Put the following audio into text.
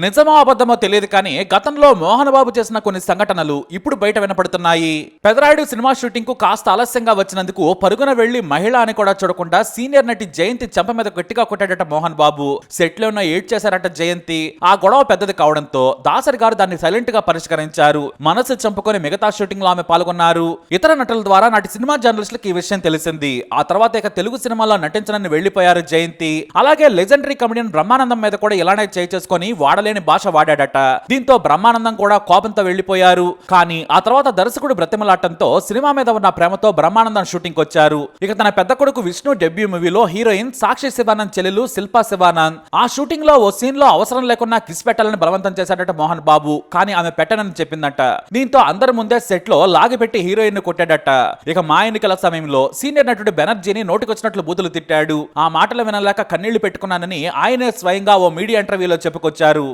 నిజమో అబద్ధమో తెలియదు కానీ గతంలో మోహన్ బాబు చేసిన కొన్ని సంఘటనలు ఇప్పుడు బయట వినపడుతున్నాయి. పెదరాయుడు సినిమా షూటింగ్ కు కాస్త ఆలస్యంగా వచ్చినందుకు పరుగున వెళ్లి మహిళ అని కూడా చూడకుండా సీనియర్ నటి జయంతి చెంప మీద గట్టిగా కొట్టాడట మోహన్ బాబు. సెట్ లో ఉన్న ఏడ్ చేశారట జయంతి. ఆ గొడవ పెద్దది కావడంతో దాసరి గారు దాన్ని సైలెంట్ గా పరిష్కరించారు. మనసు చంపుకొని మిగతా షూటింగ్ లో ఆమె పాల్గొన్నారు. ఇతర నటుల ద్వారా నాటి సినిమా జర్నలిస్టులకు ఈ విషయం తెలిసింది. ఆ తర్వాత ఇక తెలుగు సినిమాలో నటించనని వెళ్లిపోయారు జయంతి. అలాగే లెజెండరీ కమెడియన్ బ్రహ్మానందం మీద కూడా ఇలానే చేసుకొని వాడలేని భాష వాడాడట. దీంతో బ్రహ్మానందం కూడా కోపంతో వెళ్లిపోయారు. కానీ ఆ తర్వాత దర్శకుడు బ్రతిమలాటంతో సినిమా మీద ఉన్న ప్రేమతో బ్రహ్మానందం షూటింగ్ వచ్చారు. ఇక తన పెద్ద కొడుకు విష్ణు డెబ్యూ మూవీలో హీరోయిన్ సాక్షి శివానంద్ చెల్లెలు శిల్పా శివానంద్. ఆ షూటింగ్ లో ఓ సీన్ లో అవసరం లేకున్నా కిస్ పెట్టాలని బలవంతం చేశాడట మోహన్ బాబు. కానీ ఆమె పెట్టనని చెప్పిందట. దీంతో అందరి ముందే సెట్ లో లాగిపెట్టి హీరోయిన్ ను కొట్టాడట. ఇక మా ఎన్నికల సమయంలో సీనియర్ నటుడు బెనర్జీని నోటికొచ్చినట్లు బూతులు తిట్టాడు. ఆ మాటలు వినలేక కన్నీళ్లు పెట్టుకున్నానని ఆయనే స్వయంగా ఓ మీడియా ఇంటర్వ్యూలో చెప్పుకొచ్చారు.